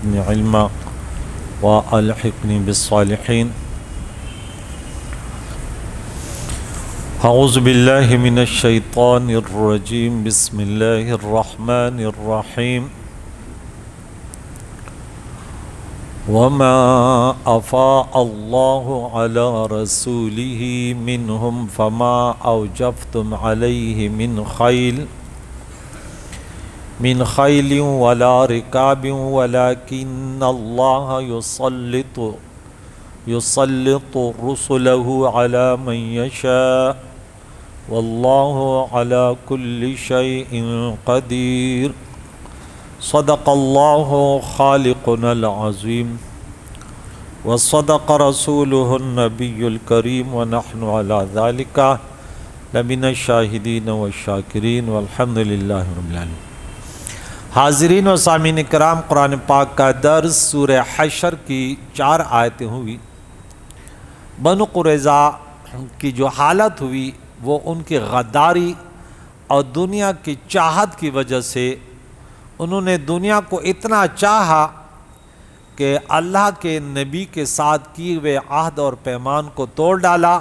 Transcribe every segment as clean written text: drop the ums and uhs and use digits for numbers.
وزدني علما وألحقني بالصالحين. أعوذ بالله من الشيطان الرجيم. بسم الله الرحمن الرحيم. وما أفاء الله على رسوله منهم فما أوجفتم عليه من خيل ولا ركاب ولكن الله يسلط رسله على من يشاء والله على كل شيء قدير. صدق الله خالقنا العظيم وصدق رسوله النبي الكريم ونحن على ذلك لمن الشاهدين والشاكرين والحمد لله رب العالمين. حاضرین و سامعین کرام، قرآن پاک کا درس سورہ حشر کی 4 آیتیں ہوئی. بنو قریظہ کی جو حالت ہوئی وہ ان کی غداری اور دنیا کی چاہت کی وجہ سے انہوں نے دنیا کو اتنا چاہا کہ اللہ کے نبی کے ساتھ کیے ہوئے عہد اور پیمان کو توڑ ڈالا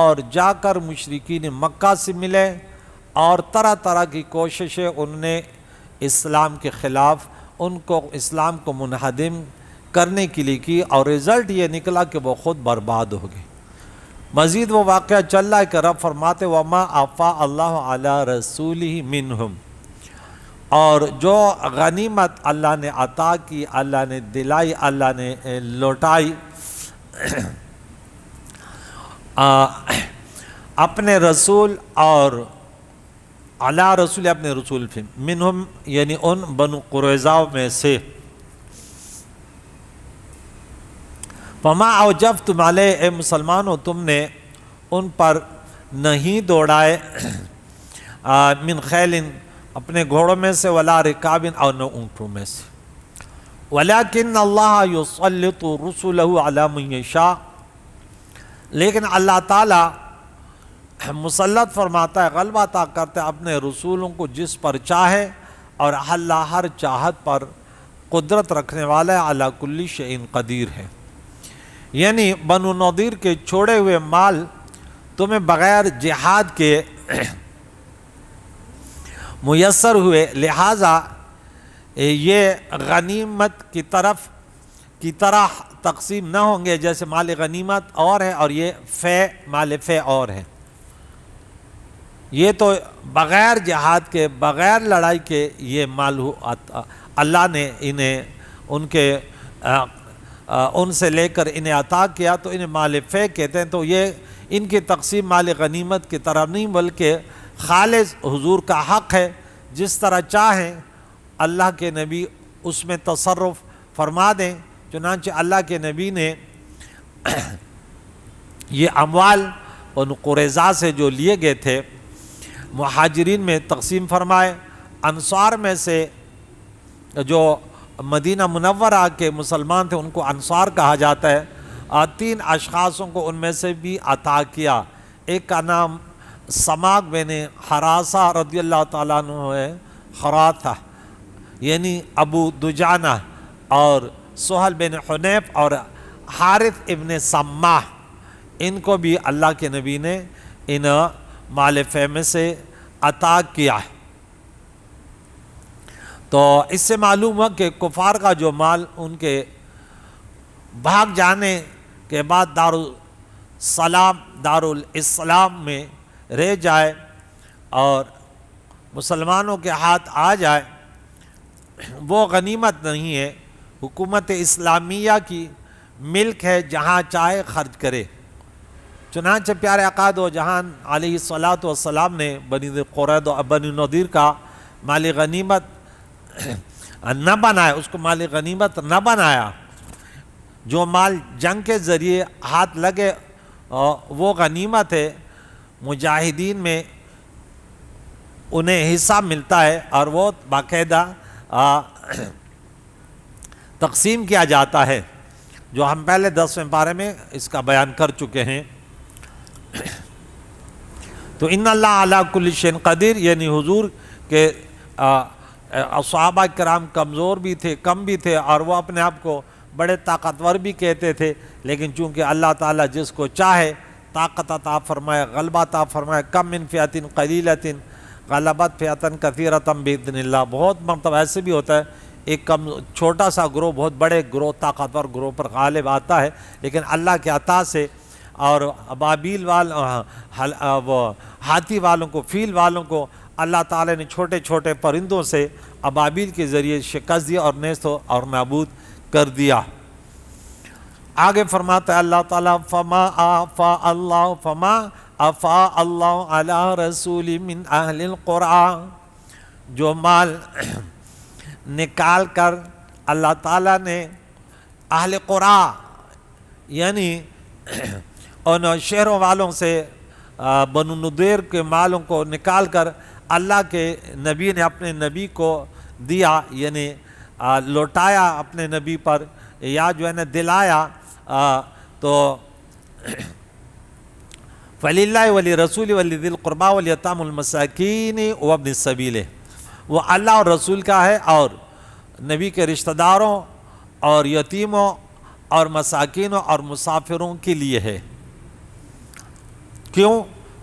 اور جا کر مشرکین مکہ سے ملے اور طرح طرح کی کوششیں انہوں نے اسلام کے خلاف ان کو اسلام کو منہدم کرنے کے لیے کی اور رزلٹ یہ نکلا کہ وہ خود برباد ہو گئے. مزید وہ واقعہ چل رہا ہے کہ رب فرماتے وما افاء اللہ علی رسولہ منہم، اور جو غنیمت اللہ نے عطا کی، اللہ نے دلائی، اللہ نے لوٹائی اپنے رسول اور علی رسول اپنے رسول منہم یعنی ان بنو قریظہ میں سے. فما اوجفتم علیہ، اے مسلمانوں تم نے ان پر نہیں دوڑائے من خیل اپنے گھوڑوں میں سے ولا رکاب اور نہ اونٹوں میں سے. ولیکن اللہ یسلط رسلہ علی من یشاء، لیکن اللہ تعالیٰ مسلط فرماتا ہے، غلبہ عطا کرتا ہے اپنے رسولوں کو جس پر چاہے، اور اللہ ہر چاہت پر قدرت رکھنے والا ہے، علی کل شیء قدیر ہے. یعنی بنو نضیر کے چھوڑے ہوئے مال تمہیں بغیر جہاد کے میسر ہوئے، لہٰذا یہ غنیمت کی طرح تقسیم نہ ہوں گے جیسے مال غنیمت اور ہے اور یہ مال فے اور ہے. یہ تو بغیر جہاد کے، بغیر لڑائی کے یہ مال اللہ نے انہیں ان سے لے کر انہیں عطا کیا تو انہیں مال فے کہتے ہیں. تو یہ ان کی تقسیم مال غنیمت کی طرح نہیں بلکہ خالص حضور کا حق ہے، جس طرح چاہیں اللہ کے نبی اس میں تصرف فرما دیں. چنانچہ اللہ کے نبی نے یہ اموال بنو قریظہ سے جو لیے گئے تھے مہاجرین میں تقسیم فرمائے. انصار میں سے جو مدینہ منورہ کے مسلمان تھے ان کو انصار کہا جاتا ہے. 3 اشخاصوں کو ان میں سے بھی عطا کیا. ایک کا نام سماک بن حراسہ رضی اللہ تعالیٰ عنہ ہے، خراثہ یعنی ابو دجانہ، اور سہل بن حنیف اور حارث ابن سماح، ان کو بھی اللہ کے نبی نے ان مال فے میں سے عطا کیا. تو اس سے معلوم ہوا کہ کفار کا جو مال ان کے بھاگ جانے کے بعد دارالاسلام میں رہ جائے اور مسلمانوں کے ہاتھ آ جائے، وہ غنیمت نہیں ہے. حکومت اسلامیہ کی ملک ہے، جہاں چاہے خرچ کرے. چنانچہ پیارے آقا دو جہان علیہ الصلاۃ والسلام نے بنی نضیر کا مال غنیمت نہ بنایا، اس کو مال غنیمت نہ بنایا. جو مال جنگ کے ذریعے ہاتھ لگے وہ غنیمت ہے. مجاہدین میں انہیں حصہ ملتا ہے اور وہ باقاعدہ تقسیم کیا جاتا ہے، جو ہم پہلے 10ویں پارے میں اس کا بیان کر چکے ہیں. تو ان اللہ علی کل شیء قدیر یعنی حضور کے صحابہ کرام کمزور بھی تھے، کم بھی تھے، اور وہ اپنے آپ کو بڑے طاقتور بھی کہتے تھے، لیکن چونکہ اللہ تعالیٰ جس کو چاہے طاقت عطا فرمائے، غلبہ عطا فرمائے، کم من فئۃ قلیلۃ غلبت فئۃ کثیرۃ باذن اللہ. بہت مرتبہ ایسے بھی ہوتا ہے ایک چھوٹا سا گروہ بہت بڑے گروہ طاقتور گروہ پر غالب آتا ہے، لیکن اللہ کے عطا سے اور ابابیل وہ ہاتھی والوں کو، فیل والوں کو اللہ تعالیٰ نے چھوٹے چھوٹے پرندوں سے ابابیل کے ذریعے شکست دیا اور نیست اور نابود کر دیا. آگے فرماتا ہے اللہ تعالیٰ فما افاء اللہ علی رسول من اہل القرآن، جو مال نکال کر اللہ تعالیٰ نے اہل قرآن یعنی ان شہروں والوں سے بنو نضیر کے مالوں کو نکال کر اللہ کے نبی نے اپنے نبی کو دیا، یعنی لوٹایا اپنے نبی پر، یا جو ہے نا دلایا، تو فَلِلَّهِ وَلِرَسُولِ وَلِذِي الْقُرْبَى وَالْيَتَامَى وَالْمَسَاكِينِ وَابْنِ السَّبِيلِ. وہ اللہ اور رسول کا ہے اور نبی کے رشتہ داروں اور یتیموں اور مساکینوں اور مسافروں کے لیے ہے. کیوں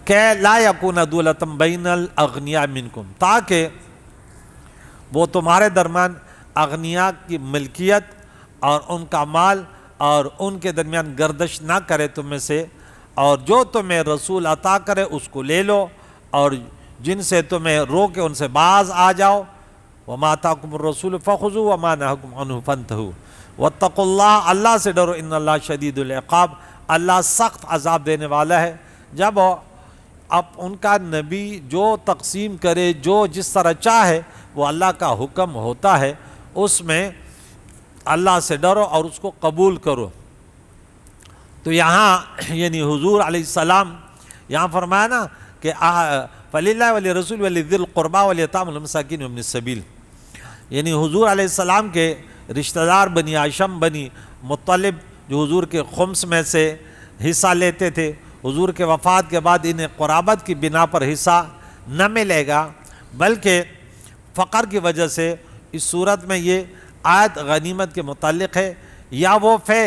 کہ لا یکون دولۃ بین الاغنیاء منکم، تاکہ وہ تمہارے درمیان اغنیاء کی ملکیت اور ان کا مال اور ان کے درمیان گردش نہ کرے تم میں سے، اور جو تمہیں رسول عطا کرے اس کو لے لو، اور جن سے تمہیں روکے ان سے باز آ جاؤ. وما آتاکم الرسول فخذوہ وما نہاکم عنہ فانتہوا واتقوا اللہ، اللہ سے ڈرو، ان اللہ شدید العقاب، اللہ سخت عذاب دینے والا ہے. جب اب ان کا نبی جو تقسیم کرے، جو جس طرح چاہے، وہ اللہ کا حکم ہوتا ہے، اس میں اللہ سے ڈرو اور اس کو قبول کرو. تو یہاں یعنی حضور علیہ السلام یہاں فرمایا نا کہ فَلِلَّهِ وَلِرَسُولِ وَلِذِي الْقُرْبَى وَالْيَتَامَى وَالْمَسَاكِينِ وَابْنِ السَّبِيلِ، یعنی حضور علیہ السلام کے رشتہ دار بنی ہاشم بنی مطلب جو حضور کے خمس میں سے حصہ لیتے تھے، حضور کے وفات کے بعد انہیں قرابت کی بنا پر حصہ نہ ملے گا، بلکہ فقر کی وجہ سے. اس صورت میں یہ آیت غنیمت کے متعلق ہے، یا وہ فے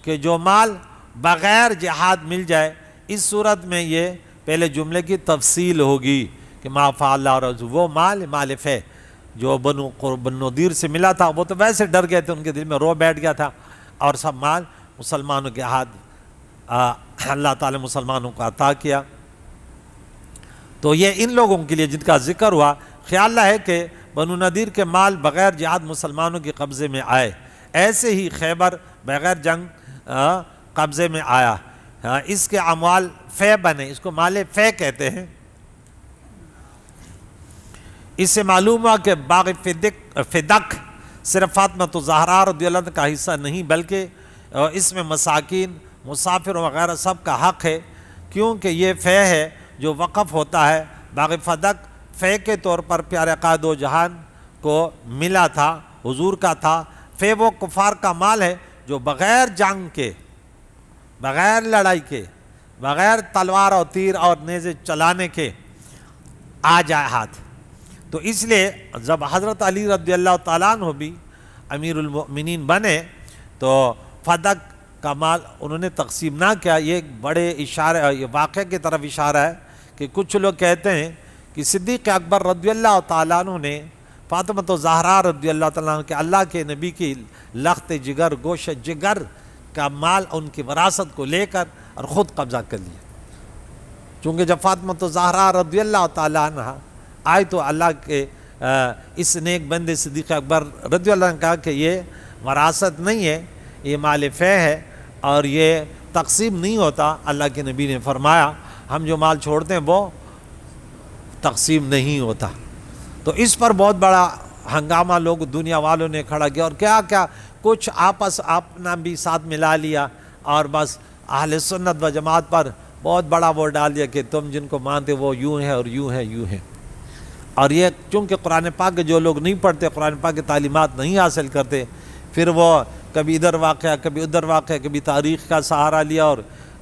کہ جو مال بغیر جہاد مل جائے. اس صورت میں یہ پہلے جملے کی تفصیل ہوگی کہ ما فعل اللہ اور رسول، وہ مال فے جو بنو نضیر سے ملا تھا، وہ تو ویسے ڈر گئے تھے، ان کے دل میں رو بیٹھ گیا تھا، اور سب مال مسلمانوں کے ہاتھ اللہ تعالی مسلمانوں کو عطا کیا. تو یہ ان لوگوں کے لیے جن کا ذکر ہوا. خیال ہے کہ بنو نضیر کے مال بغیر جہاد مسلمانوں کے قبضے میں آئے، ایسے ہی خیبر بغیر جنگ قبضے میں آیا. اس کے اموال فے بنے، اس کو مال فے کہتے ہیں. اس سے معلوم ہوا کہ باغ فدق صرف فاطمہ الزہرا رضی اللہ عنہ کا حصہ نہیں، بلکہ اس میں مساکین، مسافر وغیرہ سب کا حق ہے، کیونکہ یہ فے ہے جو وقف ہوتا ہے. باغ فدق فے کے طور پر پیارے قائد و جہان کو ملا تھا، حضور کا تھا. فے وہ کفار کا مال ہے جو بغیر جنگ کے، بغیر لڑائی کے، بغیر تلوار اور تیر اور نیزے چلانے کے آ جائے ہاتھ. تو اس لیے جب حضرت علی رضی اللہ تعالیٰ عنہ بھی امیر المؤمنین بنے تو فدق کا مال انہوں نے تقسیم نہ کیا. یہ ایک بڑے اشارے، یہ واقعہ کی طرف اشارہ ہے کہ کچھ لوگ کہتے ہیں کہ صدیق اکبر رضی اللہ تعالیٰ عنہ نے فاطمہ الزہرا رضی اللہ تعالیٰ عنہ کے اللہ کے نبی کی لخت جگر، گوشت جگر کا مال ان کی وراثت کو لے کر اور خود قبضہ کر لیا. چونکہ جب فاطمہ الزہرا رضی اللہ تعالیٰ عنہ آئی تو اللہ کے اس نیک بندے صدیق اکبر رضی اللہ عنہ نے کہا کہ یہ وراثت نہیں ہے، یہ مال فے ہے اور یہ تقسیم نہیں ہوتا. اللہ کے نبی نے فرمایا ہم جو مال چھوڑتے ہیں وہ تقسیم نہیں ہوتا. تو اس پر بہت بڑا ہنگامہ لوگ دنیا والوں نے کھڑا کیا، اور کیا کیا کچھ آپس اپنا بھی ساتھ ملا لیا، اور بس اہل سنت و جماعت پر بہت بڑا وہ ڈال دیا کہ تم جن کو مانتے وہ یوں ہے اور یوں ہے یوں ہے. اور یہ چونکہ قرآن پاک کے جو لوگ نہیں پڑھتے، قرآن پاک کی تعلیمات نہیں حاصل کرتے، پھر وہ کبھی ادھر واقعہ کبھی ادھر واقعہ، کبھی تاریخ کا سہارا لیا، اور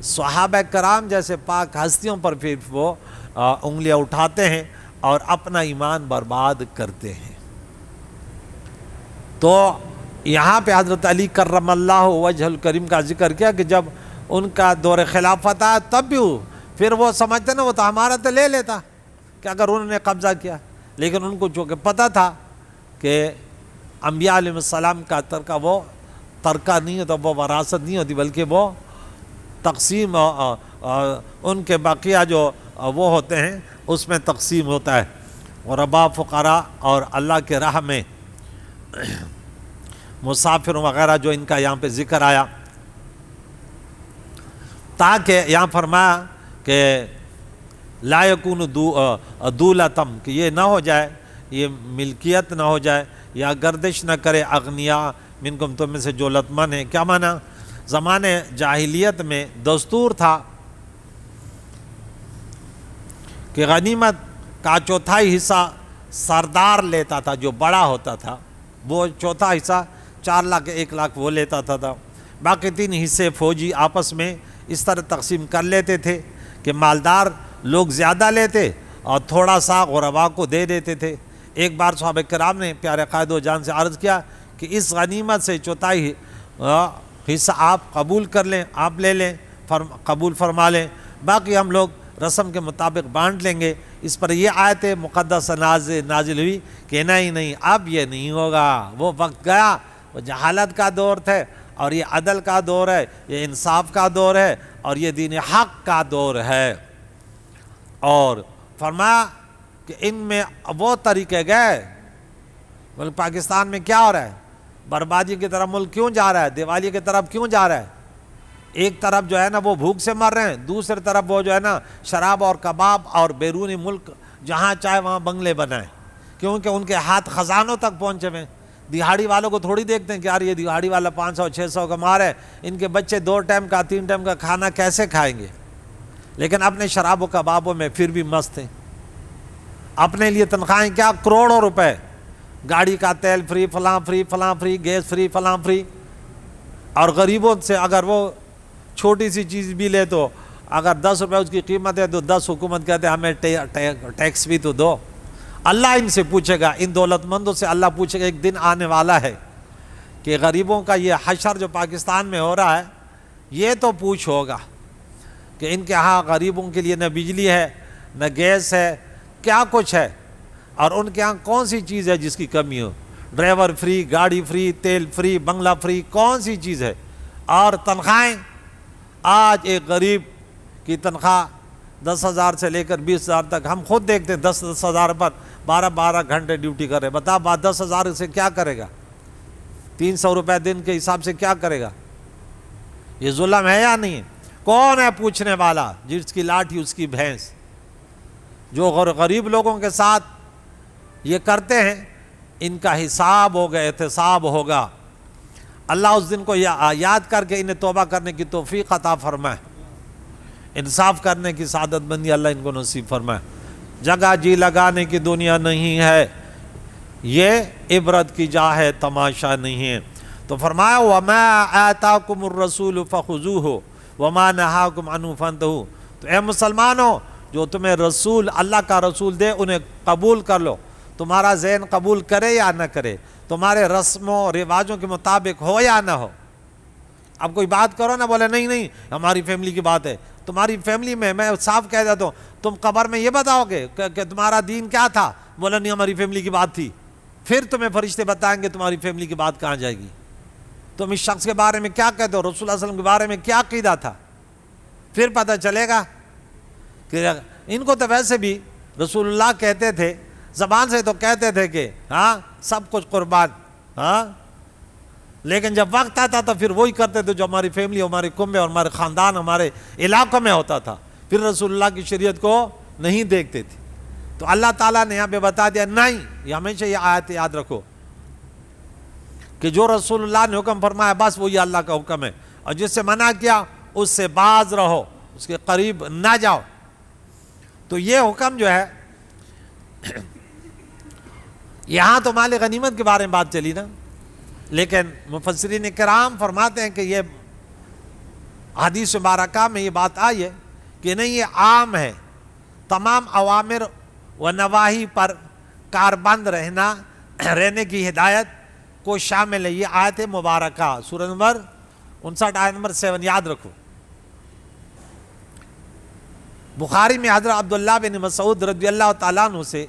صحابہ کرام جیسے پاک ہستیوں پر پھر وہ انگلیاں اٹھاتے ہیں اور اپنا ایمان برباد کرتے ہیں. تو یہاں پہ حضرت علی کرم اللہ وجہ الکریم کا ذکر کیا کہ جب ان کا دور خلافت آیا تب بھی پھر وہ سمجھتے نا وہ تو ہمارا تو لے لیتا کہ اگر انہوں نے قبضہ کیا، لیکن ان کو چونکہ پتہ تھا کہ انبیاء علیہ السلام کا ترکہ نہیں ہوتا، وہ وراثت نہیں ہوتی، بلکہ وہ تقسیم ان کے بقیہ جو وہ ہوتے ہیں اس میں تقسیم ہوتا ہے، غرباء فقراء اور اللہ کے راہ میں مسافر وغیرہ جو ان کا یہاں پہ ذکر آیا، تاکہ یہاں فرمایا کہ لا یکون دولتم، کہ یہ نہ ہو جائے، یہ ملکیت نہ ہو جائے یا گردش نہ کرے اغنیا منکم، تم میں سے جو لتمن ہے۔ کیا معنی؟ زمانے جاہلیت میں دستور تھا کہ غنیمت کا چوتھائی حصہ سردار لیتا تھا، جو بڑا ہوتا تھا وہ چوتھا حصہ 4 لاکھ 1 لاکھ وہ لیتا تھا، باقی 3 حصے فوجی آپس میں اس طرح تقسیم کر لیتے تھے کہ مالدار لوگ زیادہ لیتے اور تھوڑا سا غرباء کو دے دیتے تھے۔ ایک بار صحابہ کرام نے پیارے قائد و جان سے عرض کیا کہ اس غنیمت سے چوتھائی حصہ آپ قبول کر لیں، آپ لے لیں، قبول فرما لیں، باقی ہم لوگ رسم کے مطابق بانٹ لیں گے۔ اس پر یہ آیت مقدس نازل ہوئی کہ نہیں اب یہ نہیں ہوگا، وہ وقت گیا، وہ جہالت کا دور تھا اور یہ عدل کا دور ہے، یہ انصاف کا دور ہے اور یہ دین حق کا دور ہے۔ اور فرمایا کہ ان میں وہ طریقے گئے، ملک پاکستان میں کیا ہو رہا ہے، بربادی کی طرف ملک کیوں جا رہا ہے، دیوالی کی طرف کیوں جا رہا ہے؟ ایک طرف جو ہے نا وہ بھوک سے مر رہے ہیں، دوسری طرف وہ جو ہے نا شراب اور کباب اور بیرونی ملک جہاں چاہے وہاں بنگلے بنائیں، کیونکہ ان کے ہاتھ خزانوں تک پہنچے ہوئے ہیں۔ دہاڑی والوں کو تھوڑی دیکھتے ہیں کہ یار یہ دہاڑی والا 500 600 کما رہے ہیں، ان کے بچے 2 ٹائم کا 3 ٹائم کا کھانا کیسے کھائیں گے؟ لیکن اپنے شراب و کبابوں میں پھر بھی مست ہیں، اپنے لیے تنخواہیں کیا کروڑوں روپے، گاڑی کا تیل فری، فلاں فری، گیس فری، فلاں فری، اور غریبوں سے اگر وہ چھوٹی سی چیز بھی لے تو اگر 10 روپے اس کی قیمت ہے تو 10 حکومت کہتے ہیں ہمیں ٹیکس بھی تو دو۔ اللہ ان سے پوچھے گا، ان دولت مندوں سے اللہ پوچھے گا، ایک دن آنے والا ہے کہ غریبوں کا یہ حشر جو پاکستان میں ہو رہا ہے یہ تو پوچھ ہوگا کہ ان کے ہاں غریبوں کے لیے نہ بجلی ہے نہ گیس ہے، کیا کچھ ہے، اور ان کے ہاں کون سی چیز ہے جس کی کمی ہو؟ ڈرائیور فری، گاڑی فری، تیل فری، بنگلہ فری، کون سی چیز ہے؟ اور تنخواہیں، آج ایک غریب کی تنخواہ 10,000 سے لے کر 20,000 تک، ہم خود دیکھتے ہیں 10,000 پر 12 گھنٹے ڈیوٹی کر رہے، بتا 10,000 سے کیا کرے گا؟ 300 روپے دن کے حساب سے کیا کرے گا؟ یہ ظلم ہے یا نہیں؟ کون ہے پوچھنے والا؟ جس کی لاٹھی اس کی بھینس۔ جو غریب لوگوں کے ساتھ یہ کرتے ہیں ان کا حساب ہوگا، احتساب ہوگا۔ اللہ اس دن کو یاد کر کے انہیں توبہ کرنے کی توفیق عطا فرمائے، انصاف کرنے کی سعادت مندی اللہ ان کو نصیب فرمائے۔ جگہ جی لگانے کی دنیا نہیں ہے، یہ عبرت کی جا ہے، تماشا نہیں ہے۔ تو فرمایا وَمَا آتَاكُمُ الرَّسُولُ فَخُذُوهُ وَمَا نَهَاكُمْ عَنْهُ فَانْتَهُوا، تو اے مسلمانوں جو تمہیں رسول، اللہ کا رسول دے انہیں قبول کر لو، تمہارا ذہن قبول کرے یا نہ کرے، تمہارے رسم و رواجوں کے مطابق ہو یا نہ ہو۔ اب کوئی بات کرو نہ بولے نہیں ہماری فیملی کی بات ہے، تمہاری فیملی میں صاف کہہ دیتا ہوں، تم قبر میں یہ بتاؤ گے کہ تمہارا دین کیا تھا؟ بولا نہیں ہماری فیملی کی بات تھی، پھر تمہیں فرشتے بتائیں گے تمہاری فیملی کی بات کہاں جائے گی، تم اس شخص کے بارے میں کیا کہتے ہو، رسول اللہ علیہ وسلم کے بارے میں کیا عقیدہ تھا، پھر پتہ چلے گا۔ کہ ان کو تو ویسے بھی رسول اللہ کہتے تھے، زبان سے تو کہتے تھے کہ ہاں سب کچھ قربان، ہاں، لیکن جب وقت آتا تو پھر وہی کرتے تھے جو ہماری فیملی، ہمارے کنبے اور ہمارے خاندان، ہمارے علاقوں میں ہوتا تھا، پھر رسول اللہ کی شریعت کو نہیں دیکھتے تھے۔ تو اللہ تعالیٰ نے یہاں پہ بتا دیا نہیں، یہ ہمیشہ یہ آیت یاد رکھو کہ جو رسول اللہ نے حکم فرمایا بس وہی اللہ کا حکم ہے، اور جس سے منع کیا اس سے باز رہو، اس کے قریب نہ جاؤ۔ تو یہ حکم جو ہے، یہاں تو مال غنیمت کے بارے میں بات چلی نا، لیکن مفسرین کرام فرماتے ہیں کہ یہ حدیث مبارکہ میں یہ بات آئی ہے کہ نہیں، یہ عام ہے، تمام اوامر و نواہی پر کاربند رہنے کی ہدایت کو شامل ہے. یہ آیت مبارکہ سورہ نمبر 59 آیت نمبر 7 یاد رکھو. بخاری میں حضرت عبداللہ بن مسعود رضی اللہ تعالیٰ عنہ سے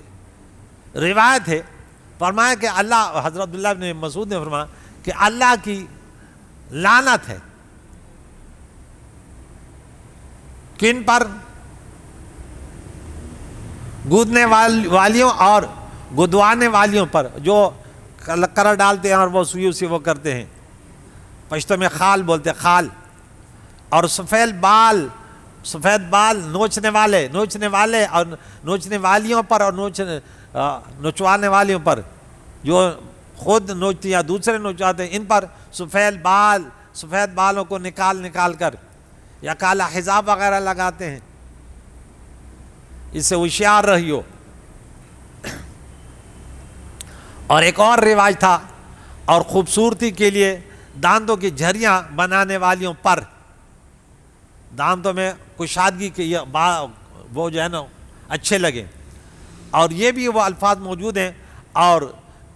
روایت ہے, فرمایا کہ حضرت عبداللہ بن مسعود نے فرمایا کہ اللہ کی لعنت ہے کن پر؟ گودنے والیوں اور گدوانے والیوں پر, جو کرر ڈالتے ہیں اور وہ سوئی سے وہ کرتے ہیں, پشتو میں خال بولتے ہیں, خال. اور سفید بال نوچنے والے اور نوچنے والیوں پر اور نوچوانے والیوں پر, جو خود نوچتی یا دوسرے نوچواتے ہیں, ان پر سفید بالوں کو نکال کر یا کالا حجاب وغیرہ لگاتے ہیں. اس سے ہوشیار رہیو. اور ایک اور رواج تھا, اور خوبصورتی کے لیے دانتوں کی جھریاں بنانے والیوں پر, دانتوں میں کشادگی کے وہ جو ہے نا اچھے لگے. اور یہ بھی وہ الفاظ موجود ہیں, اور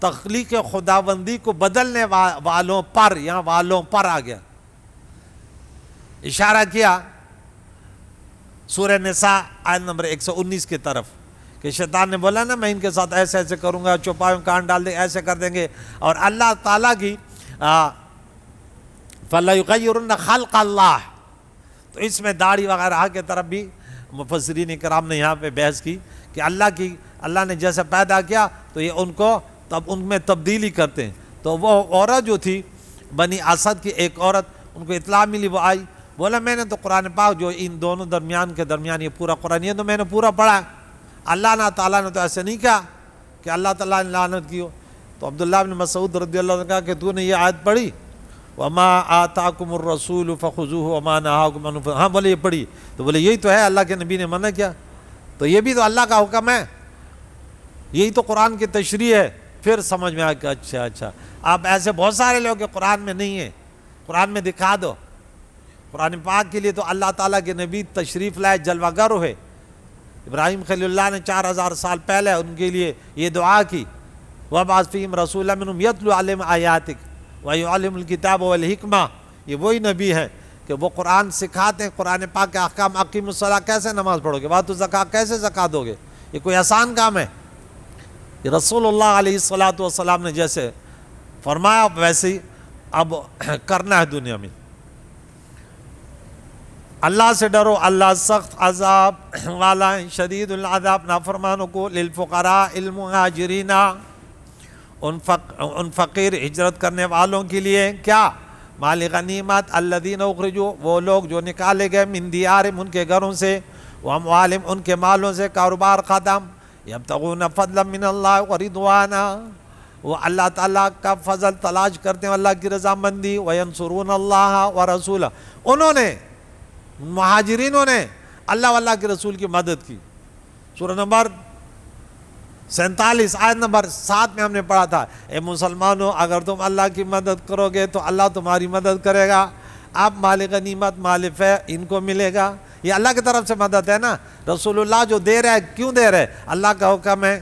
تخلیق خداوندی کو بدلنے والوں پر, یہاں والوں پر آ گیا, اشارہ کیا سورہ نساء آیت نمبر 119 کی طرف, کہ شیطان نے بولا نا میں ان کے ساتھ ایسے کروں گا, چوپایوں کان ڈال دیں, ایسے کر دیں گے. اور اللہ تعالیٰ کی فَلَيُغَيِّرُنَّ خَلْقَ اللَّهِ, تو اس میں داڑھی وغیرہ کی طرف بھی مفسرین کرام نے یہاں پہ بحث کی کہ اللہ نے جیسے پیدا کیا تو یہ ان میں تبدیلی کرتے ہیں. تو وہ عورت جو تھی بنی اسد کی ایک عورت, ان کو اطلاع ملی, وہ آئی, بولا میں نے تو قرآن پاک جو ان دونوں درمیان یہ پورا قرآن یہ تو میں نے پورا پڑھا ہے, اللہ تعالیٰ نے تو ایسے نہیں کہا کہ اللہ تعالیٰ نے لعنت کی ہو. تو عبداللہ بن مسعود رضی اللہ عنہ نے کہا کہ تو نے یہ آیت پڑھی, وَمَا آتَاكُمُ الرَّسُولُ فَخُذُوهُ وَمَا نَهَاكُمْ عَنْهُ, ہاں بولے یہ پڑھی, تو بولے یہی تو ہے اللہ کے نبی نے منع کیا, تو یہ بھی تو اللہ کا حکم ہے, یہی تو قرآن کی تشریح ہے. پھر سمجھ میں آیا کہ اچھا اب ایسے بہت سارے لوگ کہ قرآن میں نہیں ہیں, قرآن میں دکھا دو. قرآن پاک کے لیے تو اللہ تعالیٰ کے نبی تشریف لائے, جلوہ گر ہوئے. ابراہیم خلیل اللہ نے 4000 سال پہلے ان کے لیے یہ دعا کی, وَبْعَثْ فِيهِمْ رَسُولًا مِّنْهُمْ يَتْلُو عَلَيْهِمْ آيَاتِكَ وَيُعَلِّمُهُمُ الْكِتَابَ وَالْحِكْمَةَ. یہ وہی نبی ہیں کہ وہ قرآن سکھاتے ہیں, قرآن پاک کے احکام, اقیموا الصلاۃ کیسے نماز پڑھو گے, وآتوا الزکوٰۃ کیسے زکوٰۃ دو گے, یہ کوئی آسان کام ہے. یہ رسول اللہ علیہ السلام نے جیسے فرمایا ویسے ہی اب کرنا ہے دنیا میں. اللہ سے ڈرو, اللہ سخت عذاب والا ہے, شدید العذاب نافرمانوں کو. للفقراء المہاجرین, ان فقیر ہجرت کرنے والوں کے لیے کیا, مال غنیمت الذین اخرجوا, وہ لوگ جو نکالے گئے, من دیارہم ان کے گھروں سے, واموالہم ان کے مالوں سے, کاروبار ختم, یبتغون فضلا من اللہ ورضوانا, وہ اللہ تعالیٰ کا فضل تلاش کرتے ہیں, اللہ کی رضامندی, وینصرون اللہ ورسولہ, انہوں نے مہاجرینوں نے اللہ واللہ کے رسول کی مدد کی. سورہ نمبر 47 آیت نمبر 7 میں ہم نے پڑھا تھا, اے مسلمانوں اگر تم اللہ کی مدد کرو گے تو اللہ تمہاری مدد کرے گا. اب مال غنیمت, مال فیع ان کو ملے گا, یہ اللہ کی طرف سے مدد ہے نا. رسول اللہ جو دے رہے کیوں دے رہے, اللہ کا حکم ہے.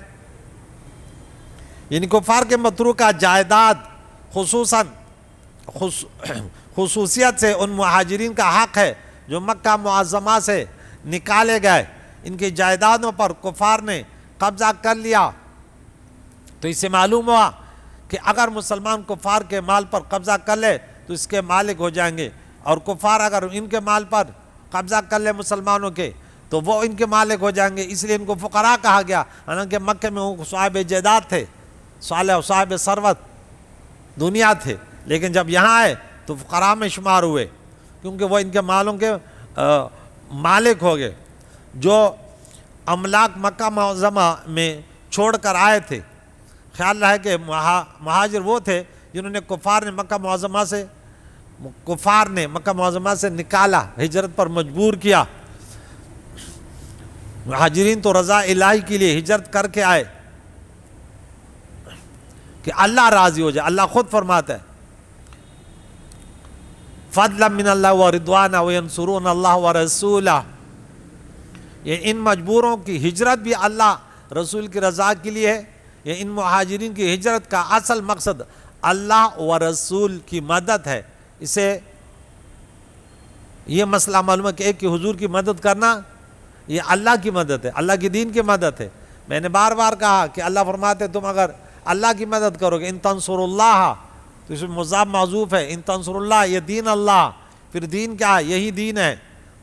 یعنی کفار کے متروکہ جائیداد خصوصیت سے ان مہاجرین کا حق ہے جو مکہ معظمہ سے نکالے گئے, ان کی جائیدادوں پر کفار نے قبضہ کر لیا. تو اس سے معلوم ہوا کہ اگر مسلمان کفار کے مال پر قبضہ کر لے تو اس کے مالک ہو جائیں گے, اور کفار اگر ان کے مال پر قبضہ کر لے مسلمانوں کے تو وہ ان کے مالک ہو جائیں گے. اس لیے ان کو فقراء کہا گیا, حالانکہ مکہ میں وہ صاحب جائیداد تھے, صاحب ثروت دنیا تھے, لیکن جب یہاں آئے تو فقراء میں شمار ہوئے, کیونکہ وہ ان کے مالوں کے مالک ہو گئے. جو املاک مکہ معظمہ میں چھوڑ کر آئے تھے, خیال رہے کہ مہاجر وہ تھے جنہوں نے کفار نے مکہ معظمہ سے نکالا, ہجرت پر مجبور کیا. مہاجرین تو رضا الہی کے لیے ہجرت کر کے آئے کہ اللہ راضی ہو جائے. اللہ خود فرماتا ہے فضلا من اللہ ورضوانا وینصرون اللہ ورسولہ. یہ ان مجبوروں کی ہجرت بھی اللہ رسول کی رضا کے لیے ہے. یہ ان مہاجرین کی ہجرت کا اصل مقصد اللہ و رسول کی مدد ہے. اسے یہ مسئلہ معلوم ہے کہ ایک کی حضور کی مدد کرنا یہ اللہ کی مدد ہے, اللہ کی دین کی مدد ہے. میں نے بار بار کہا کہ اللہ فرماتے تم اگر اللہ کی مدد کرو گے ان تنصروا اللہ, تو اس میں مضاف معذوف ہے, ان تنصروا اللہ یہ دین اللہ. پھر دین کیا ہے؟ یہی دین ہے,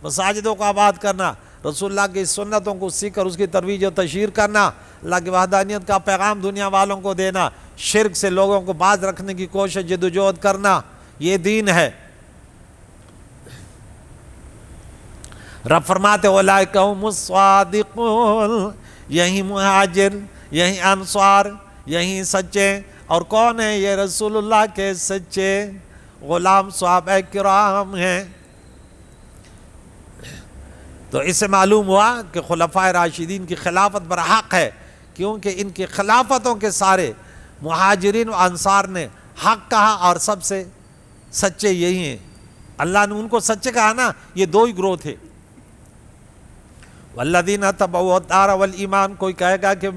مساجدوں کو آباد کرنا, رسول اللہ کی سنتوں کو سیکھ کر اس کی ترویج و تشہیر کرنا, اللہ کی وحدانیت کا پیغام دنیا والوں کو دینا, شرک سے لوگوں کو باز رکھنے کی کوشش جدوجہد کرنا, یہ دین ہے. رب فرماتے اولئک هم الصادقون, یہی مہاجر, یہی انصار, یہی سچے. اور کون ہیں یہ؟ رسول اللہ کے سچے غلام صحابہ کرام ہیں. تو اس سے معلوم ہوا کہ خلفائے راشدین کی خلافت برحق ہے, کیونکہ ان کی خلافتوں کے سارے مہاجرین و انصار نے حق کہا اور سب سے سچے یہی ہیں. اللہ نے ان کو سچے کہا نا, یہ دو ہی گروہ تھے. والذین تبوؤا الدار والایمان, کوئی کہے گا کہ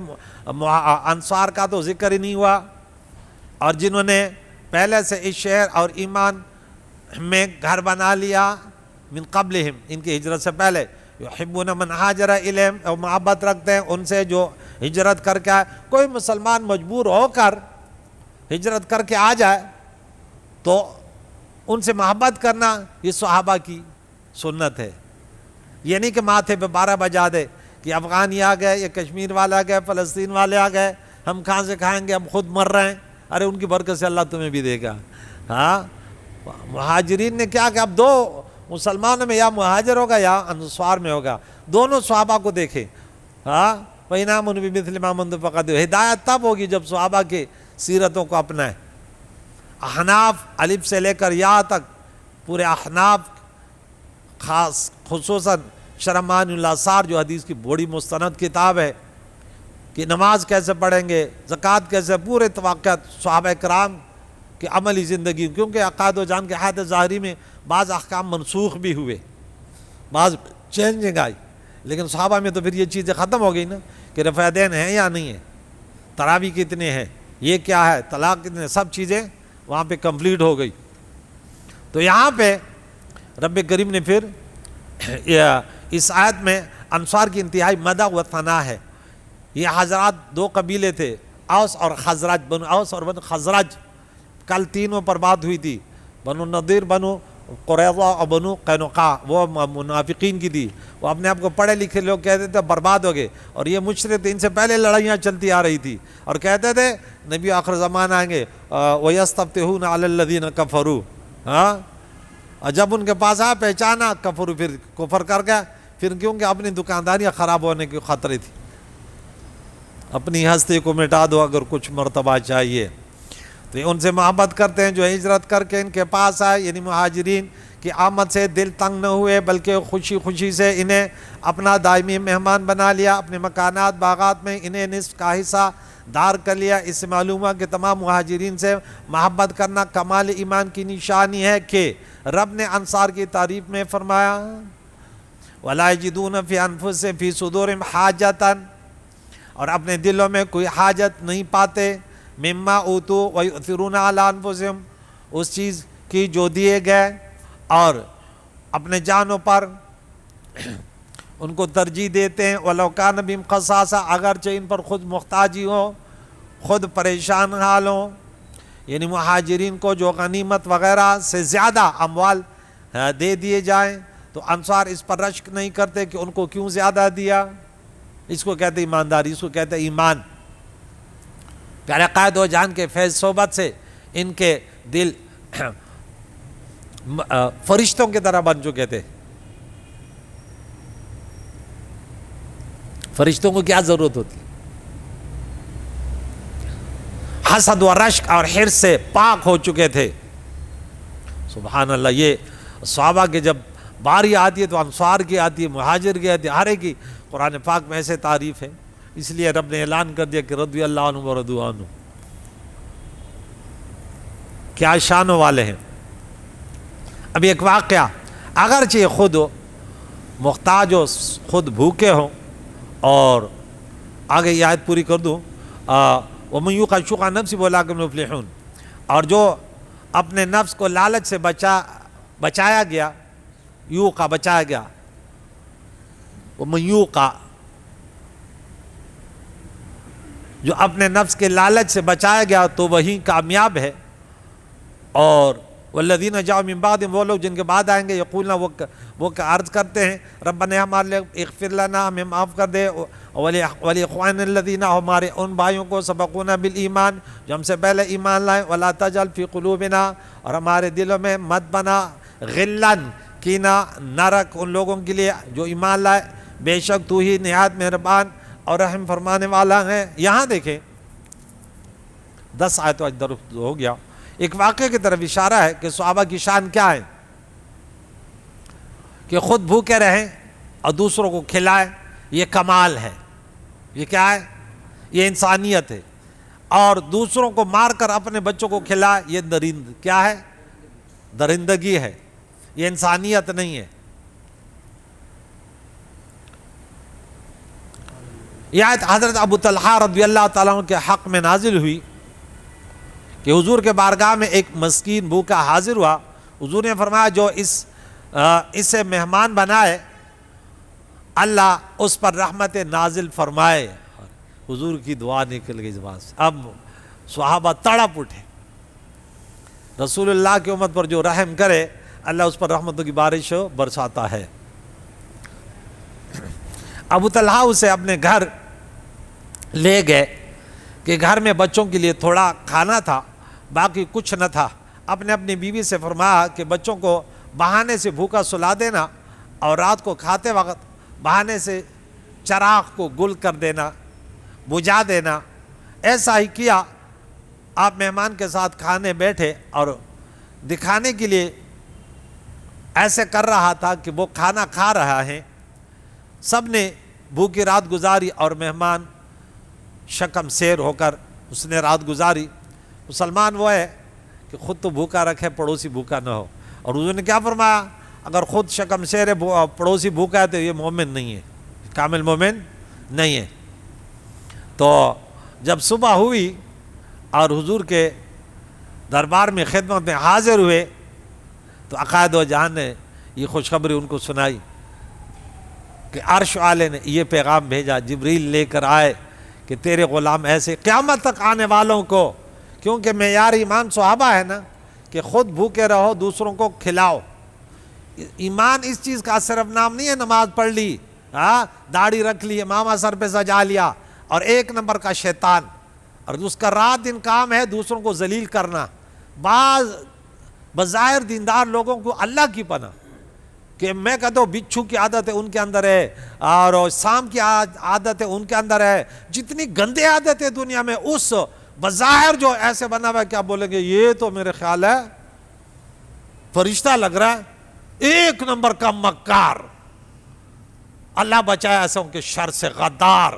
انصار کا تو ذکر ہی نہیں ہوا, اور جنہوں نے پہلے سے اس شہر اور ایمان میں گھر بنا لیا من قبلہم, ان کی ہجرت سے پہلے, یحبون من ہاجر الیہم, اور محبت رکھتے ہیں ان سے جو ہجرت کر کے آئے. کوئی مسلمان مجبور ہو کر ہجرت کر کے آ جائے تو ان سے محبت کرنا یہ صحابہ کی سنت ہے. یہ نہیں کہ ماتھے پہ 12 بجا دے کہ افغانی آ گئے, یا کشمیر والے آ گئے, فلسطین والے آ گئے, ہم کہاں سے کھائیں گے, ہم خود مر رہے ہیں. ارے ان کی برکت سے اللہ تمہیں بھی دے گا. ہاں, مہاجرین نے کیا کہ اب دو مسلمانوں میں یا مہاجر ہوگا یا انصار میں ہوگا, دونوں صحابہ کو دیکھیں. ہاں, وَإِنَامٌ بِمِثْلِ مَا مَنْتُ فَقَدْ, ہدایت تب ہوگی جب صحابہ کی سیرتوں کو اپنائیں. احناف الف سے لے کر یا تک پورے احناف, خاص خصوصاً شرمان الاثار جو حدیث کی بڑی مستند کتاب ہے کہ نماز کیسے پڑھیں گے, زکوٰۃ کیسے, پورے واقعات صحابہ کرام کی عملی زندگی, کیونکہ عقائد و جان کے حیات ظاہری میں بعض احکام منسوخ بھی ہوئے, بعض چینجنگ آئی, لیکن صحابہ میں تو پھر یہ چیزیں ختم ہو گئی نا کہ رفع دین ہیں یا نہیں ہے, تراویح کتنے ہیں, یہ کیا ہے, طلاق کتنے, سب چیزیں وہاں پہ کمپلیٹ ہو گئی. تو یہاں پہ رب کریم نے پھر اس آیت میں انصار کی انتہائی مدح و ثنا ہے. یہ حضرات دو قبیلے تھے, اوس اور خزرج, بنو اوس اور بنو خزرج. کل تینوں پر بات ہوئی تھی, بنو نضیر, بنو قریظہ اور بنو قینقاع, وہ منافقین کی تھی. وہ اپنے آپ کو پڑھے لکھے لوگ کہتے تھے برباد ہو گئے, اور یہ مشرک تھے, ان سے پہلے لڑائیاں چلتی آ رہی تھی, اور کہتے تھے نبی آخر زمان آئیں گے, وَيَسْتَفْتِحُونَ عَلَى الَّذِينَ كَفَرُوا. ہاں, اور جب ان کے پاس آیا پہچانا, کفر, پھر کفر کر گیا. پھر کیونکہ اپنی دکانداریاں خراب ہونے کی خطرے تھی, اپنی ہستی کو مٹا دو اگر کچھ مرتبہ چاہیے. تو ان سے محبت کرتے ہیں جو ہجرت کر کے ان کے پاس آئے, یعنی مہاجرین کی آمد سے دل تنگ نہ ہوئے, بلکہ خوشی خوشی سے انہیں اپنا دائمی مہمان بنا لیا, اپنے مکانات باغات میں انہیں نصف کا حصہ دار کر لیا. اس سے معلوم ہوا کہ تمام مہاجرین سے محبت کرنا کمال ایمان کی نشانی ہے کہ رب نے انصار کی تعریف میں فرمایا وَلَا يَجِدُونَ فِي أَنفُسِهِمْ فِي صُدُورِهِمْ حَاجَةً, اور اپنے دلوں میں کوئی حاجت نہیں پاتے, مما اوتوا وَيُؤْثِرُونَ عَلَىٰ أَنفُسِهِمْ, اس چیز کی جو دیے گئے, اور اپنے جانوں پر ان کو ترجیح دیتے ہیں. وَلَوْ كَانَ بِهِمْ خَصَاصَةٌ, اگرچہ ان پر خود محتاجی ہو, خود پریشان حال ہوں. یعنی مہاجرین کو جو غنیمت وغیرہ سے زیادہ اموال دے دیے جائیں تو انصار اس پر رشک نہیں کرتے کہ ان کو کیوں زیادہ دیا. اس کو کہتے ایمانداری, اس کو کہتے ایمان. پیارے قائد و جان کے فیض صحبت سے ان کے دل فرشتوں کی طرح بن چکے تھے. فرشتوں کو کیا ضرورت ہوتی, حسد و رشک اور حرص سے پاک ہو چکے تھے. سبحان اللہ. یہ صحابہ کے جب باری آتی ہے تو انصار کی آتی ہے, مہاجر کی آتی ہے, ہر ایک کی قرآن پاک میں ایسے تعریف ہے. اس لیے رب نے اعلان کر دیا کہ رضی اللہ عنہ و رضوا عنہ, کیا شانوں والے ہیں. اب ایک واقعہ, اگرچہ خود محتاج ہو, خود بھوکے ہوں, اور آگے یہ آیت پوری کر دوں, وَمَن یُوقَ شُحَّ نَفْسِهِ فَأُولَٰئِکَ هُمُ الْمُفْلِحُونَ, اور جو اپنے نفس کو لالچ سے بچایا گیا، یوقا بچایا گیا، وہ میوقا، جو اپنے نفس کے لالچ سے بچایا گیا تو وہی کامیاب ہے۔ اور والذین جاؤ من بعدہم، وہ لوگ جن کے بعد آئیں گے، یقولون وہ عرض کرتے ہیں ربنا ہمارے لیے اغفر لنا، ہمیں معاف کر دے، ولاخواننا الذین، ہمارے ان بھائیوں کو سبقونا بالایمان جو ہم سے پہلے ایمان لائے، ولا تجعل فی قلوبنا، اور ہمارے دلوں میں مت بنا غلاً کینہ، نہ رکھ ان لوگوں کے لیے جو ایمان لائے، بے شک تو ہی نہایت مہربان اور رحم فرمانے والا ہے۔ یہاں دیکھیں 10 آیتوں درست ہو گیا، ایک واقعے کی طرف اشارہ ہے کہ صحابہ کی شان کیا ہے، کہ خود بھوکے رہیں اور دوسروں کو کھلائیں، یہ کمال ہے، یہ کیا ہے، یہ انسانیت ہے۔ اور دوسروں کو مار کر اپنے بچوں کو کھلائے، یہ کیا ہے، درندگی ہے، یہ انسانیت نہیں ہے۔ یہ آیت حضرت ابو طلحہ رضی اللہ تعالیٰ عنہ کے حق میں نازل ہوئی کہ حضور کے بارگاہ میں ایک مسکین بھوکا حاضر ہوا، حضور نے فرمایا جو اسے مہمان بنائے اللہ اس پر رحمت نازل فرمائے۔ حضور کی دعا نکل گئی زبان سے، اب صحابہ تڑپ اٹھے، رسول اللہ کی امت پر جو رحم کرے اللہ اس پر رحمتوں کی بارش برساتا ہے۔ ابو طلحہ اسے اپنے گھر لے گئے کہ گھر میں بچوں کے لیے تھوڑا کھانا تھا، باقی کچھ نہ تھا۔ اپنی بیوی سے فرمایا کہ بچوں کو بہانے سے بھوکا سلا دینا اور رات کو کھاتے وقت بہانے سے چراغ کو گل کر دینا، بجھا دینا۔ ایسا ہی کیا، آپ مہمان کے ساتھ کھانے بیٹھے اور دکھانے کے لیے ایسے کر رہا تھا کہ وہ کھانا کھا رہا ہے۔ سب نے بھوکی رات گزاری اور مہمان شکم سیر ہو کر اس نے رات گزاری۔ مسلمان وہ ہے کہ خود تو بھوکا رکھے، پڑوسی بھوکا نہ ہو۔ اور حضور نے کیا فرمایا، اگر خود شکم سیر ہے، پڑوسی بھوکا ہے تو یہ مومن نہیں ہے، کامل مومن نہیں ہے۔ تو جب صبح ہوئی اور حضور کے دربار میں خدمت میں حاضر ہوئے تو عقائد و جان نے یہ خوشخبری ان کو سنائی کہ عرش والے نے یہ پیغام بھیجا، جبریل لے کر آئے کہ تیرے غلام ایسے قیامت تک آنے والوں کو، کیونکہ معیار ایمان صحابہ ہے نا کہ خود بھوکے رہو، دوسروں کو کھلاؤ۔ ایمان اس چیز کا صرف نام نہیں ہے نماز پڑھ لی، داڑھی رکھ لی، امامہ سر پہ سجا لیا، اور ایک نمبر کا شیطان، اور اس کا رات دن کام ہے دوسروں کو ذلیل کرنا۔ بعض بظاہر دیندار لوگوں کو اللہ کی پناہ کہ میں کہتا ہوں بچھو کی عادت ہے ان کے اندر ہے، اور سام کی عادت ہے ان کے اندر ہے، جتنی گندے عادت ہے دنیا میں، اس بظاہر جو ایسے بنا ہوا ہے، کیا بولیں گے یہ تو میرے خیال ہے فرشتہ لگ رہا ہے، ایک نمبر کا مکار، اللہ بچائے ایسوں کے شر سے، غدار۔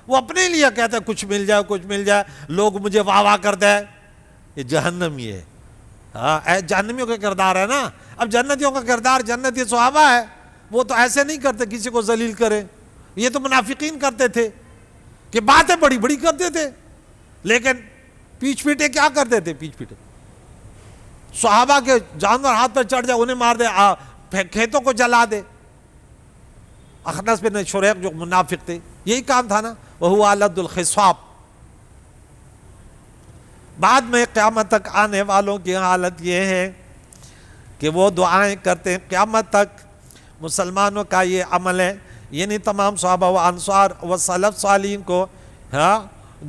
وہ اپنے لیے کہتا ہے کچھ مل جائے، کچھ مل جائے، لوگ مجھے واہ واہ کر دیں، یہ جہنمی ہے۔ جہنمیوں کا کردار ہے نا۔ اب جنتیوں کا کردار، جنتی صحابہ ہے، وہ تو ایسے نہیں کرتے کسی کو ذلیل کرے، یہ تو منافقین کرتے تھے کہ باتیں بڑی بڑی کرتے تھے لیکن پیچھ پیٹے کیا کرتے تھے، پیچھ پیٹے صحابہ کے جانور ہاتھ پر چڑھ جائے انہیں مار دے، کھیتوں کو جلا دے۔ اخنس بن شریق جو منافق تھے یہی کام تھا نا، وَهُوَ أَلَدُّ الْخِصَابِ۔ بعد میں قیامت تک آنے والوں کی حالت یہ ہے کہ وہ دعائیں کرتے ہیں، قیامت تک مسلمانوں کا یہ عمل ہے، یعنی تمام صحابہ و انصار و سلف صالحین کو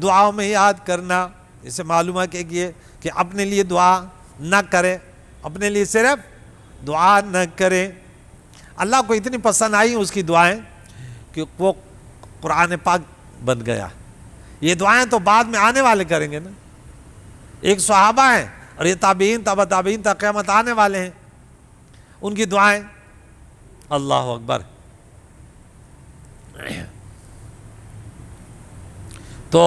دعاؤں میں یاد کرنا۔ اسے معلوم ہے کہ اپنے لیے دعا نہ کریں، اپنے لیے صرف دعا نہ کریں۔ اللہ کو اتنی پسند آئی اس کی دعائیں کہ وہ قرآن پاک بن گیا۔ یہ دعائیں تو بعد میں آنے والے کریں گے نا، ایک صحابہ ہیں اور یہ تابعین، تبع تابعین تک قیامت آنے والے ہیں، ان کی دعائیں، اللہ اکبر۔ تو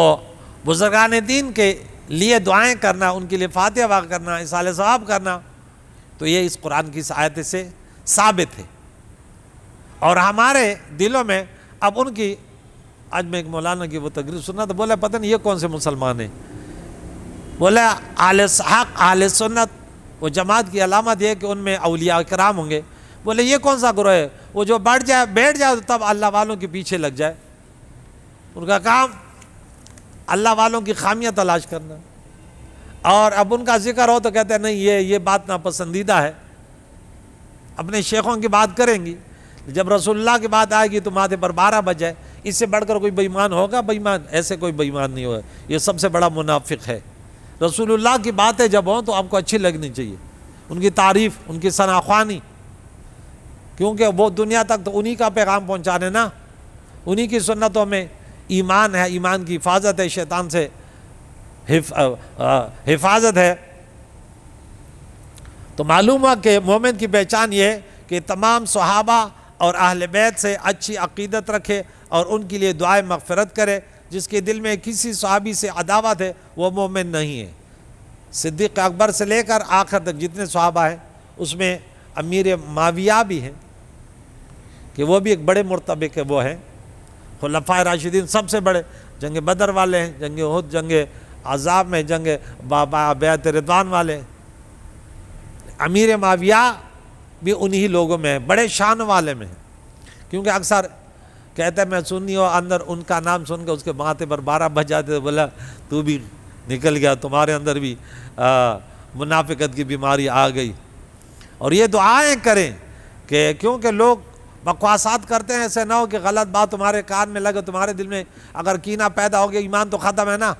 بزرگان دین کے لیے دعائیں کرنا، ان کے لیے فاتحہ واقع کرنا، اصالہ ثواب کرنا، تو یہ اس قرآن کی آیت سے ثابت ہے۔ اور ہمارے دلوں میں اب ان کی، آج میں ایک مولانا کی وہ تقریر سنا تو بولا پتہ نہیں یہ کون سے مسلمان ہیں، بولے اہل حق اہل سنت وہ جماعت کی علامت یہ کہ ان میں اولیاء کرام ہوں گے. بولے یہ کون سا گروہ ہے؟ وہ جو بیٹھ جائے تو تب اللہ والوں کے پیچھے لگ جائے. ان کا کام اللہ والوں کی خامیاں تلاش کرنا، اور اب ان کا ذکر ہو تو کہتے ہیں نہیں یہ بات ناپسندیدہ ہے. اپنے شیخوں کی بات کریں گی، جب رسول اللہ کی بات آئے گی تو ماتھے پر 12 بجے. اس سے بڑھ کر کوئی بے ایمان ہوگا؟ بے ایمان ایسے کوئی بے ایمان نہیں ہوگا، یہ سب سے بڑا منافق ہے. رسول اللہ کی باتیں جب ہوں تو آپ کو اچھی لگنی چاہیے، ان کی تعریف، ان کی ثناخوانی، کیونکہ وہ دنیا تک تو انہی کا پیغام پہنچانے نا، انہی کی سنتوں میں ایمان ہے، ایمان کی حفاظت ہے، شیطان سے حفاظت ہے. تو معلوم ہوا کہ مومن کی پہچان یہ ہے کہ تمام صحابہ اور اہل بیت سے اچھی عقیدت رکھے اور ان کے لیے دعائے مغفرت کرے. جس کے دل میں کسی صحابی سے عداوت ہے وہ مومن نہیں ہے. صدیق اکبر سے لے کر آخر تک جتنے صحابہ ہیں اس میں امیر معاویہ بھی ہیں کہ وہ بھی ایک بڑے مرتبے کے وہ ہیں. خلفائے راشدین سب سے بڑے جنگ بدر والے ہیں، جنگ احد، جنگ عذاب میں، جنگ بیعت رضوان والے. امیر معاویہ بھی انہی لوگوں میں ہیں، بڑے شان والے میں ہیں. کیونکہ اکثر کہتے ہیں میں سنی ہو اندر ان کا نام سن کے اس کے ماتھے پر 12 بج جاتے. بولا تو بھی نکل گیا، تمہارے اندر بھی منافقت کی بیماری آ گئی. اور یہ دعائیں کریں کہ کیونکہ لوگ بکواسات کرتے ہیں، ایسے نہ ہو کہ غلط بات تمہارے کان میں لگے، تمہارے دل میں اگر کینہ پیدا ہو گیا ایمان تو ختم ہے نا.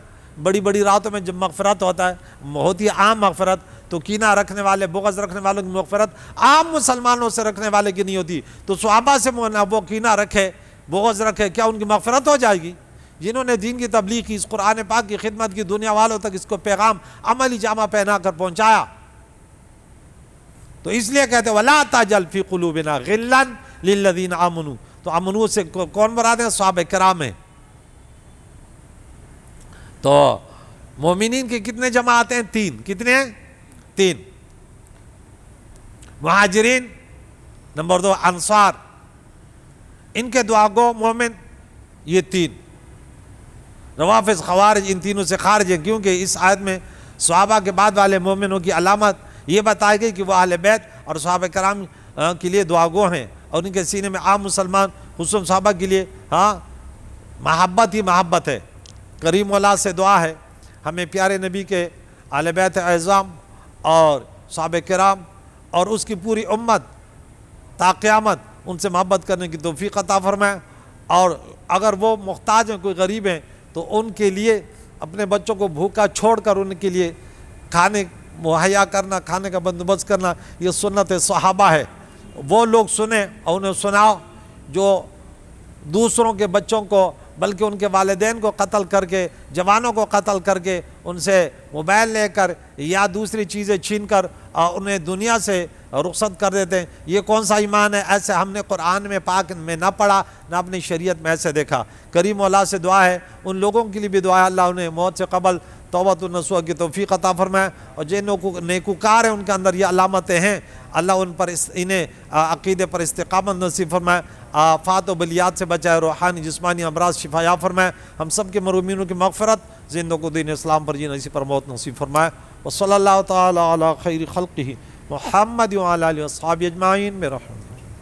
بڑی بڑی راتوں میں جب مغفرت ہوتی ہے عام مغفرت، تو کینہ رکھنے والے، بغض رکھنے والوں کی مغفرت عام مسلمانوں سے رکھنے والے کی نہیں ہوتی. تو صحابہ سے وہ کینہ رکھے، بغض رکھے، کیا ان کی مغفرت ہو جائے گی؟ جنہوں نے دین کی تبلیغ کی، اس قرآن پاک کی خدمت کی، دنیا والوں تک اس کو پیغام عملی جامہ پہنا کر پہنچایا. تو اس لیے کہتے ہیں وَلَا تَجْعَلْ فِي قُلُوبِنَا غِلًّا لِلَّذِينَ آمَنُوا. تو آمنو سے کون مراد ہے؟ صحابہ کرام ہیں. تو مومنین کے کتنے جماعتیں ہیں؟ 3. کتنے ہیں؟ 3. مہاجرین، نمبر 2 انصار، ان کے دعا گو مومن، یہ 3. روافض، خوارج ان تینوں سے خارج ہیں، کیونکہ اس آیت میں صحابہ کے بعد والے مومنوں کی علامت یہ بتائی گئی کہ وہ اہل بیت اور صحابہ کرام کے لیے دعا گو ہیں، اور ان کے سینے میں عام مسلمان خصوصاً صحابہ کے لیے محبت ہی محبت ہے. کریم اللہ سے دعا ہے ہمیں پیارے نبی کے اہل بیت اعظام اور صحابہ کرام اور اس کی پوری امت تا قیامت ان سے محبت کرنے کی توفیق عطا فرمائے. اور اگر وہ محتاج ہیں، کوئی غریب ہیں، تو ان کے لیے اپنے بچوں کو بھوکا چھوڑ کر ان کے لیے کھانے مہیا کرنا، کھانے کا بندوبست کرنا، یہ سنت صحابہ ہے. وہ لوگ سنیں اور انہیں سناؤ جو دوسروں کے بچوں کو بلکہ ان کے والدین کو قتل کر کے، جوانوں کو قتل کر کے، ان سے موبائل لے کر یا دوسری چیزیں چھین کر انہیں دنیا سے رخصت کر دیتے ہیں. یہ کون سا ایمان ہے؟ ایسے ہم نے قرآن میں پاک میں نہ پڑھا، نہ اپنی شریعت میں ایسے دیکھا. کریم اللہ سے دعا ہے ان لوگوں کے لیے بھی دعا ہے اللہ انہیں موت سے قبل توبۃ النصوح کی توفیق عطا فرمائے. اور جن نیکوکار ہیں ان کے اندر یہ علامتیں ہیں، اللہ ان پر انہیں عقیدے پر استقامت نصیب فرمائے، آفات و بلیات سے بچائے، روحانی جسمانی امراض شفا یاب فرمائے. ہم سب کے مرحومینوں کی مغفرت، زندوں کو دین اسلام پر جینا، اسی پر موت نصیب فرمائے. وصلی اللہ تعالی علی خیر خلقہ محمد وعلی آلہ وصحبہ اجمعین برحمتہ.